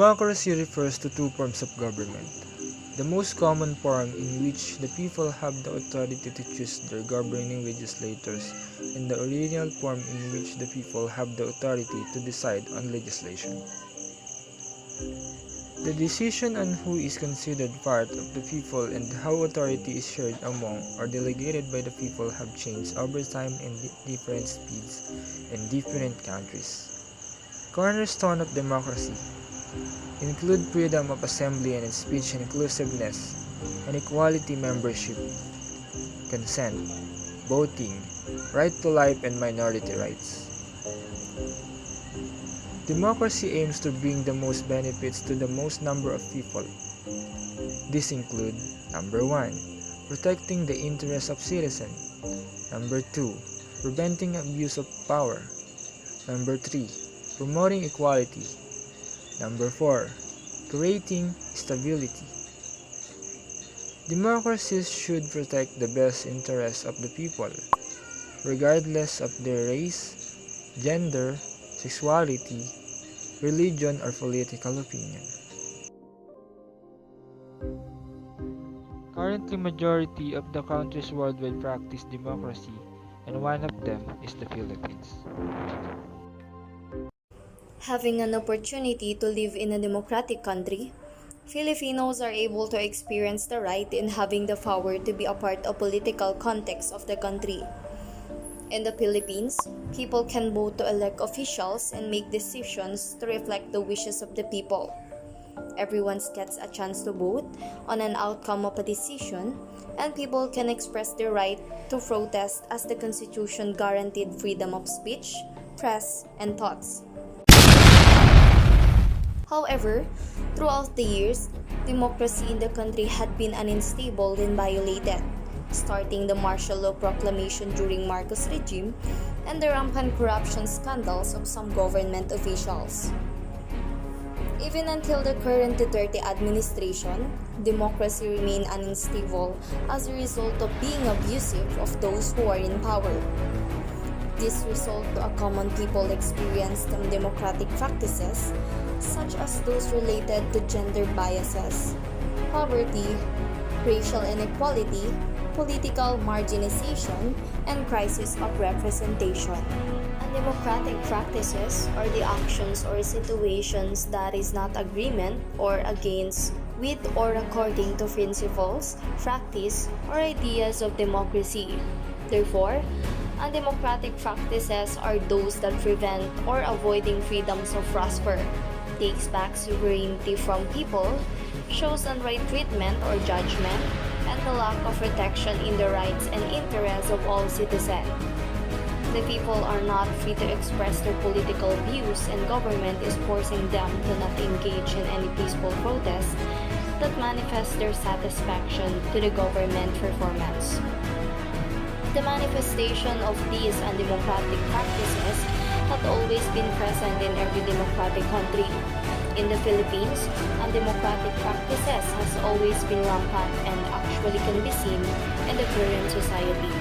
Democracy refers to two forms of government. The most common form in which the people have the authority to choose their governing legislators, and the original form in which the people have the authority to decide on legislation. The decision on who is considered part of the people and how authority is shared among or delegated by the people have changed over time in different speeds in different countries. Cornerstone of democracy include freedom of assembly and speech, inclusiveness, and equality membership, consent, voting, right to life, and minority rights. Democracy aims to bring the most benefits to the most number of people. These include: number 1, protecting the interests of citizens; number 2, preventing abuse of power; number 3, promoting equality; number 4, creating stability. Democracies should protect the best interests of the people, regardless of their race, gender, sexuality, religion, or political opinion. Currently, majority of the countries worldwide practice democracy, and one of them is the Philippines. Having an opportunity to live in a democratic country, Filipinos are able to experience the right in having the power to be a part of political context of the country. In the Philippines, people can vote to elect officials and make decisions to reflect the wishes of the people. Everyone gets a chance to vote on an outcome of a decision, and people can express their right to protest as the Constitution guaranteed freedom of speech, press, and thoughts. However, throughout the years, democracy in the country had been unstable and violated, starting the martial law proclamation during Marcos regime and the rampant corruption scandals of some government officials. Even until the current Duterte administration, democracy remained unstable as a result of being abusive of those who are in power. This resulted to a common people experienced democratic practices such as those related to gender biases, poverty, racial inequality, political marginalization, and crisis of representation. Undemocratic practices are the actions or situations that is not agreement or against with or according to principles, practice, or ideas of democracy. Therefore, undemocratic practices are those that prevent or avoiding freedoms of prosper, takes back sovereignty from people, shows unright treatment or judgment, and the lack of protection in the rights and interests of all citizens. The people are not free to express their political views, and government is forcing them to not engage in any peaceful protest that manifest their satisfaction to the government performance. The manifestation of these undemocratic practices had always been present in every democratic country. In the Philippines, undemocratic practices has always been rampant and actually can be seen in the current society.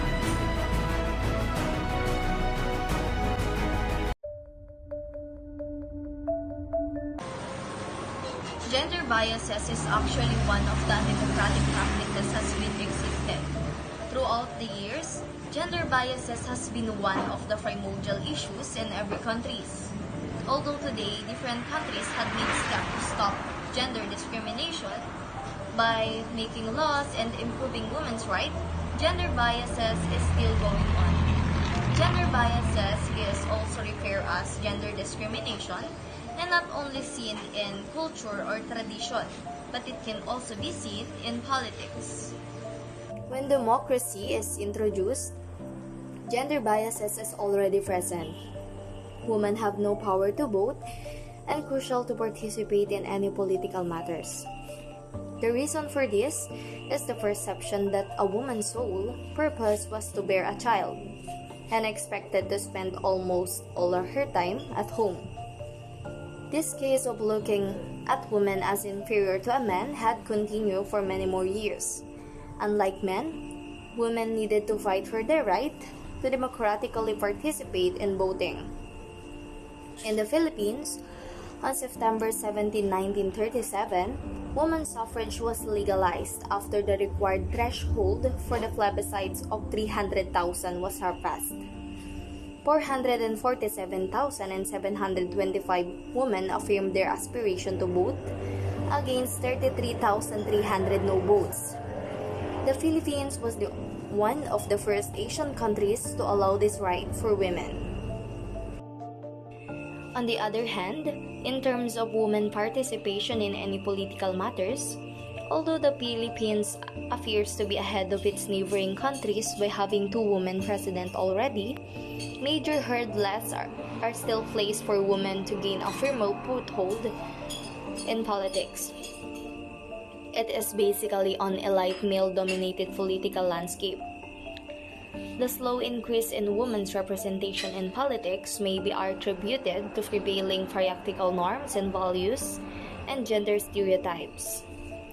Gender biases is actually one of the undemocratic practices has been existed. Throughout the years, gender biases has been one of the primordial issues in every countries. Although today, different countries had made steps to stop gender discrimination by making laws and improving women's rights, gender biases is still going on. Gender biases is also referred as gender discrimination and not only seen in culture or tradition, but it can also be seen in politics. When democracy is introduced, gender biases is already present. Women have no power to vote and crucial to participate in any political matters. The reason for this is the perception that a woman's sole purpose was to bear a child and expected to spend almost all of her time at home. This case of looking at women as inferior to a man had continued for many more years. Unlike men, women needed to fight for their right to democratically participate in voting. In the Philippines, On September 17, 1937, women's suffrage was legalized after the required threshold for the plebiscites of 300,000 was surpassed. 447,725 women affirmed their aspiration to vote, against 33,300 no votes. The Philippines was one of the first Asian countries to allow this right for women. On the other hand, in terms of women participation in any political matters, although the Philippines appears to be ahead of its neighboring countries by having 2 women president already, major hurdles are still placed for women to gain a firmer foothold in politics. It is basically an elite male-dominated political landscape. The slow increase in women's representation in politics may be attributed to prevailing hierarchical norms and values and gender stereotypes.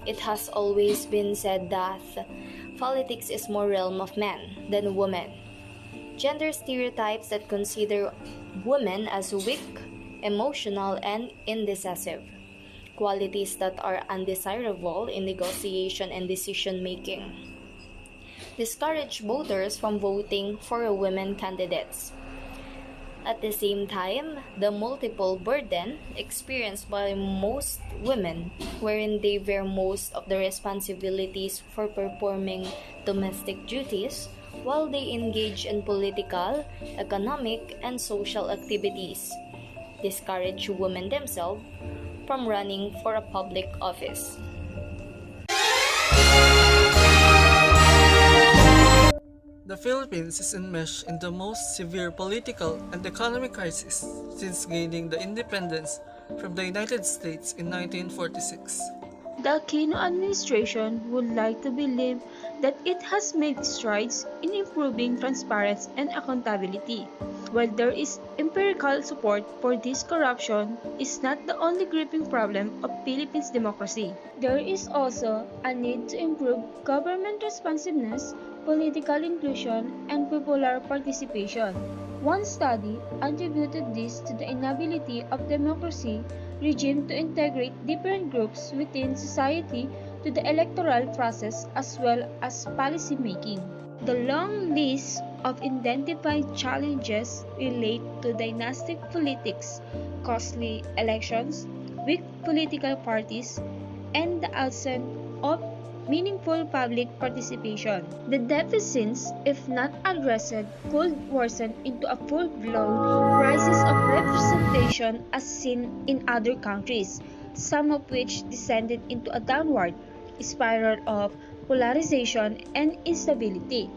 It has always been said that politics is more realm of men than women. Gender stereotypes that consider women as weak, emotional, and indecisive, qualities that are undesirable in negotiation and decision-making, discourage voters from voting for women candidates. At the same time, the multiple burden experienced by most women, wherein they bear most of the responsibilities for performing domestic duties, while they engage in political, economic, and social activities, discourage women themselves from running for a public office. The Philippines is enmeshed in the most severe political and economic crisis since gaining the independence from the United States in 1946. The Aquino administration would like to believe that it has made strides in improving transparency and accountability. While there is empirical support for this, corruption is not the only gripping problem of Philippines democracy. There is also a need to improve government responsiveness, political inclusion, and popular participation. One study attributed this to the inability of democracy regime to integrate different groups within society to the electoral process as well as policy making. The long list of identified challenges relate to dynastic politics, costly elections, weak political parties, and the absence of meaningful public participation. The deficits, if not addressed, could worsen into a full-blown crisis of representation as seen in other countries, some of which descended into a downward spiral of polarization and instability.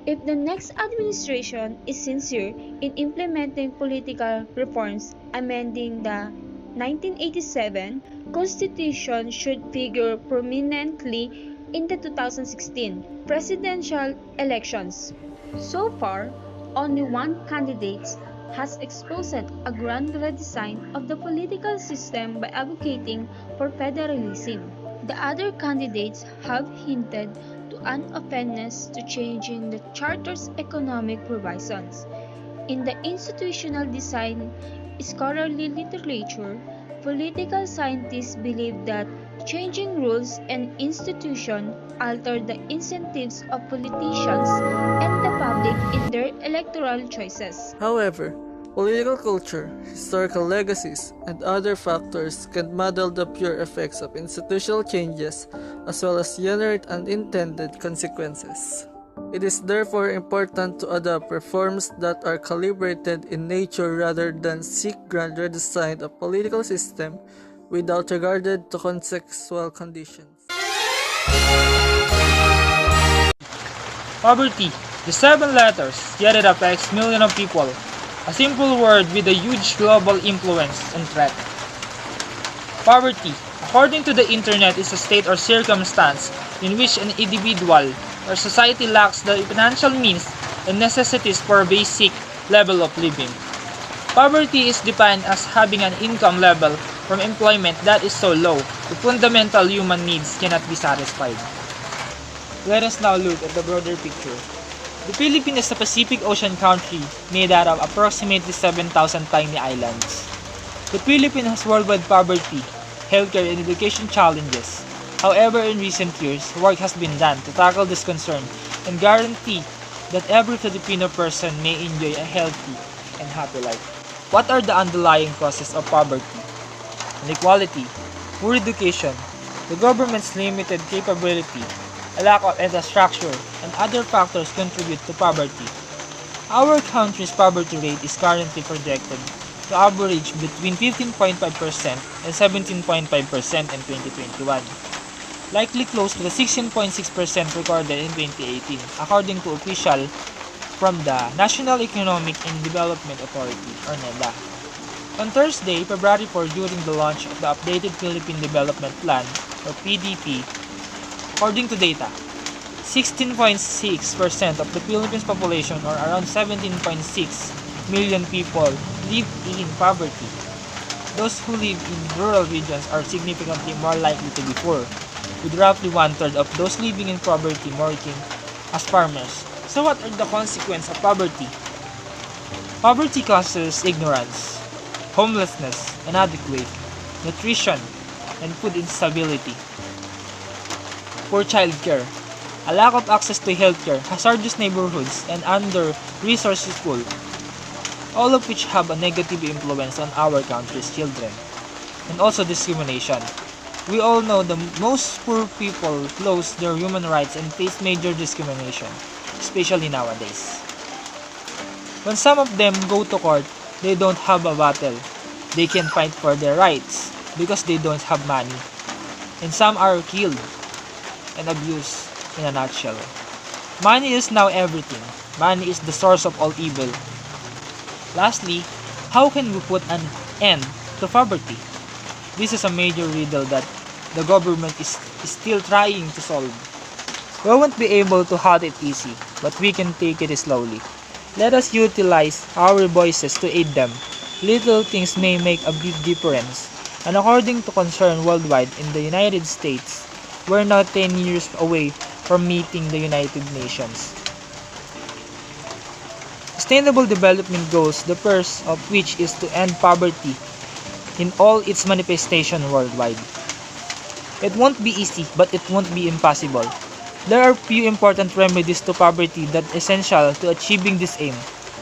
If the next administration is sincere in implementing political reforms, amending the 1987 Constitution should figure prominently in the 2016 presidential elections. So far, only one candidate has exposed a grand redesign of the political system by advocating for federalism. The other candidates have hinted to an openness to changing the Charter's economic provisions. In the institutional design scholarly literature, political scientists believe that changing rules and institutions alter the incentives of politicians and the public in their electoral choices. However, political culture, historical legacies, and other factors can muddle the pure effects of institutional changes as well as generate unintended consequences. It is therefore important to adopt reforms that are calibrated in nature rather than seek grand redesign of political system without regard to contextual conditions. Poverty, the 7 letters, yet it affects millions of people. A simple word with a huge global influence and threat. Poverty, according to the internet, is a state or circumstance in which an individual or society lacks the financial means and necessities for a basic level of living. Poverty is defined as having an income level from employment that is so low the fundamental human needs cannot be satisfied. Let us now look at the broader picture. The Philippines is a Pacific Ocean country made out of approximately 7,000 tiny islands. The Philippines has worldwide poverty, healthcare, and education challenges. However, in recent years, work has been done to tackle this concern and guarantee that every Filipino person may enjoy a healthy and happy life. What are the underlying causes of poverty? Inequality, poor education, the government's limited capability, a lack of infrastructure, and other factors contribute to poverty. Our country's poverty rate is currently projected to average between 15.5% and 17.5% in 2021, likely close to the 16.6% recorded in 2018, according to official from the National Economic and Development Authority, or NEDA. On Thursday, February 4, during the launch of the updated Philippine Development Plan, or PDP, according to data, 16.6% of the Philippines population, or around 17.6 million people, live in poverty. Those who live in rural regions are significantly more likely to be poor, with roughly one-third of those living in poverty working as farmers. So what are the consequences of poverty? Poverty causes ignorance, homelessness, inadequate nutrition, and food instability. Poor childcare, a lack of access to healthcare, hazardous neighborhoods, and under-resourced schools, all of which have a negative influence on our country's children. And also discrimination. We all know the most poor people lose their human rights and face major discrimination, especially nowadays. When some of them go to court, they don't have a battle. They can fight for their rights because they don't have money. And some are killed and abused in a nutshell. Money is now everything. Money is the source of all evil. Lastly, how can we put an end to poverty? This is a major riddle that the government is still trying to solve. We won't be able to halt it easy, but we can take it slowly. Let us utilize our voices to aid them. Little things may make a big difference. And according to concern worldwide in the United States, we're now 10 years away from meeting the United Nations Sustainable Development Goals, the first of which is to end poverty in all its manifestation worldwide. It won't be easy, but it won't be impossible. There are few important remedies to poverty that are essential to achieving this aim.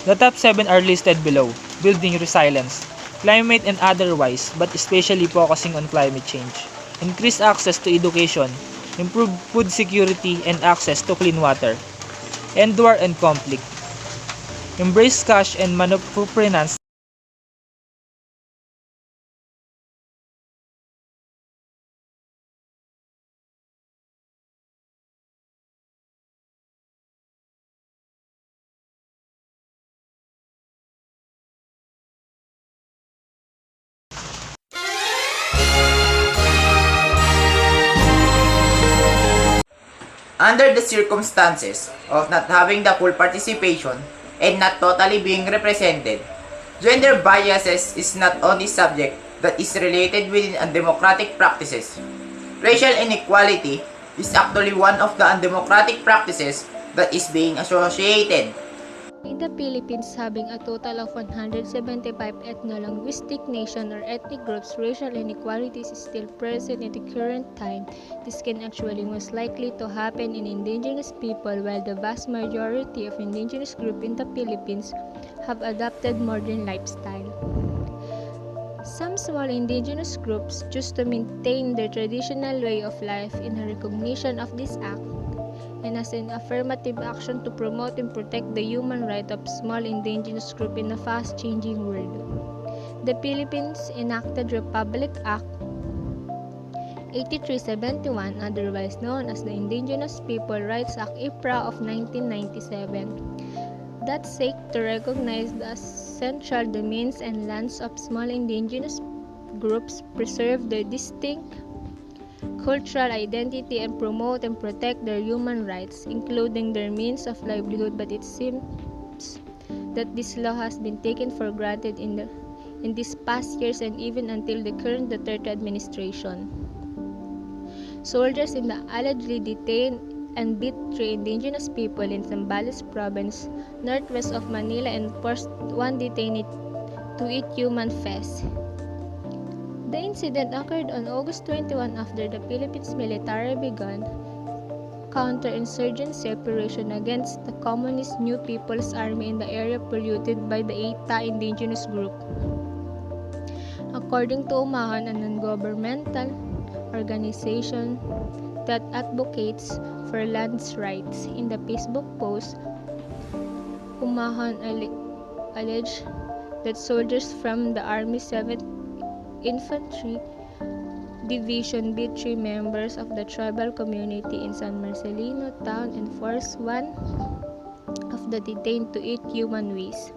The top 7 are listed below: building resilience, climate and otherwise, but especially focusing on climate change. Increase access to education, improve food security and access to clean water. End war and conflict. Embrace cash and microfinance. Under the circumstances of not having the full participation and not totally being represented, gender biases is not only subject that is related within undemocratic practices. Racial inequality is actually one of the undemocratic practices that is being associated. In the Philippines, having a total of 175 ethno-linguistic nation or ethnic groups, racial inequalities is still present in the current time. This can actually most likely to happen in indigenous people, while the vast majority of indigenous groups in the Philippines have adopted modern lifestyle. Some small indigenous groups choose to maintain their traditional way of life in recognition of this act and as an affirmative action to promote and protect the human right of small indigenous group in a fast-changing world. The Philippines enacted Republic Act 8371, otherwise known as the Indigenous People Rights Act IPRA of 1997, that seek to recognize the essential domains and lands of small indigenous groups, preserve their distinct cultural identity, and promote and protect their human rights, including their means of livelihood, but it seems that this law has been taken for granted in these past years and even until the current Duterte administration. Soldiers in the allegedly detained and beat 3 indigenous people in Zambales province, northwest of Manila, and forced one detainee to eat human flesh. The incident occurred on August 21 after the Philippines military began counterinsurgency operation against the Communist New People's Army in the area polluted by the ETA indigenous group. According to Umahan, a non-governmental organization that advocates for lands rights, in the Facebook post, Umahan alleged that soldiers from the Army 7th Infantry Division beat 3 members of the tribal community in San Marcelino town and forced one of the detained to eat human waste.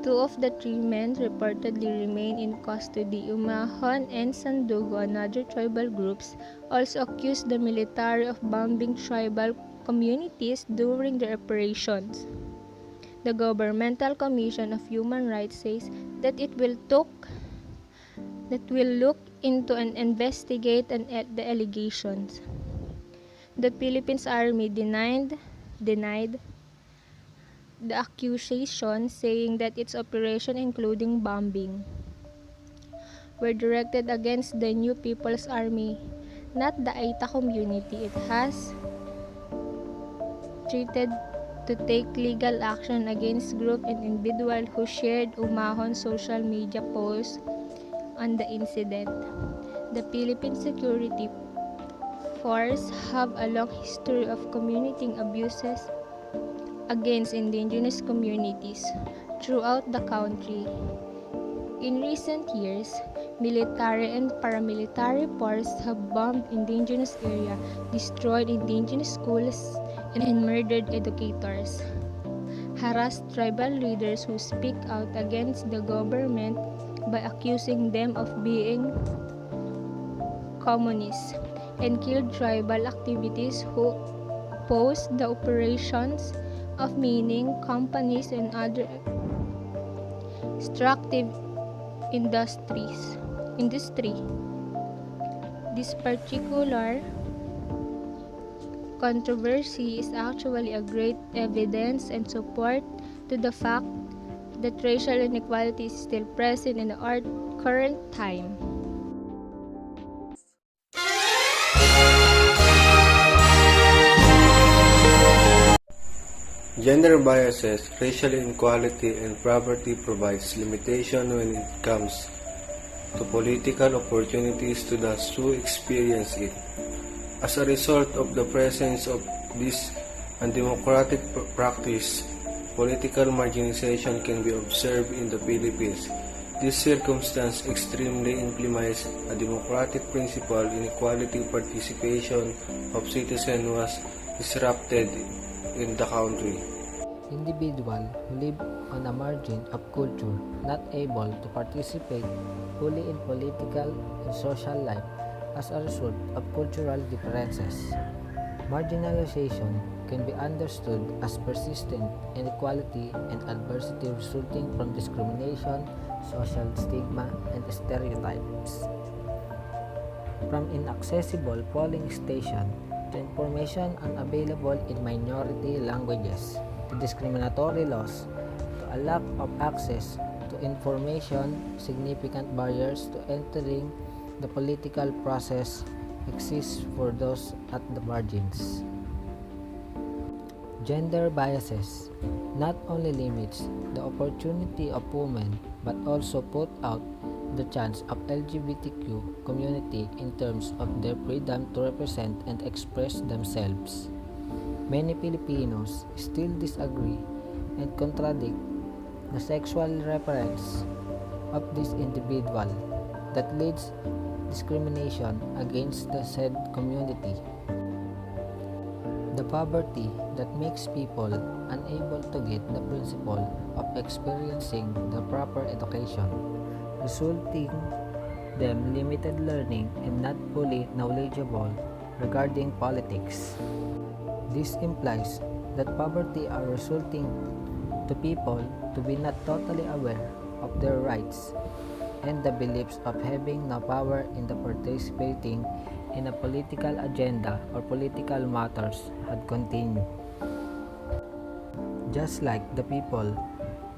2 of the 3 men reportedly remain in custody. Umahan and Sandugo, another tribal groups, also accused the military of bombing tribal communities during their operations. The Governmental Commission of Human Rights says that it will look into and investigate the allegations. The Philippines Army denied the accusation, saying that its operation, including bombing, were directed against the New People's Army, not the Aita community. It has threatened to take legal action against group and individual who shared Umahon's social media posts on the incident. The Philippine Security Force have a long history of committing abuses against indigenous communities throughout the country. In recent years, military and paramilitary forces have bombed indigenous areas, destroyed indigenous schools, and murdered educators, harassed tribal leaders who speak out against the government by accusing them of being communists, and killed tribal activities who opposed the operations of mining companies and other extractive industry. This particular controversy is actually a great evidence and support to the fact that racial inequality is still present in our current time. Gender biases, racial inequality, and poverty provides limitation when it comes to political opportunities to those who experience it. As a result of the presence of this undemocratic practice, political marginalization can be observed in the Philippines. This circumstance extremely implies a democratic principle. Inequality participation of citizens was disrupted in the country. Individuals who live on a margin of culture, not able to participate fully in political and social life as a result of cultural differences. Marginalization can be understood as persistent inequality and adversity resulting from discrimination, social stigma, and stereotypes. From inaccessible polling stations to information unavailable in minority languages, to discriminatory laws, to a lack of access to information, significant barriers to entering the political process exist for those at the margins. Gender biases not only limits the opportunity of women but also put out the chance of LGBTQ community in terms of their freedom to represent and express themselves. Many Filipinos still disagree and contradict the sexual reference of this individual that leads discrimination against the said community. The poverty that makes people unable to get the principle of experiencing the proper education, resulting them limited learning and not fully knowledgeable regarding politics. This implies that poverty are resulting to people to be not totally aware of their rights and the beliefs of having no power in the participating in a political agenda or political matters had continued. Just like the people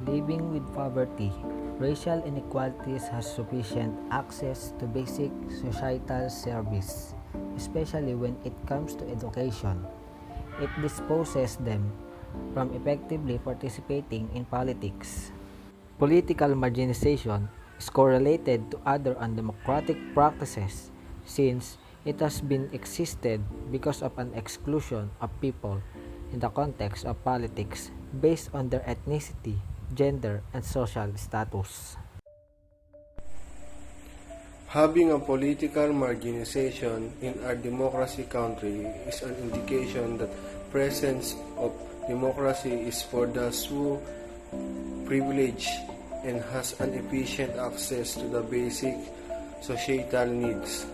living with poverty, racial inequalities has sufficient access to basic societal service, especially when it comes to education. It disposes them from effectively participating in politics. Political marginalization is correlated to other undemocratic practices since it has been existed because of an exclusion of people in the context of politics based on their ethnicity, gender, and social status. Having a political marginalization in our democracy country is an indication that presence of democracy is for those who privileged and has an efficient access to the basic societal needs.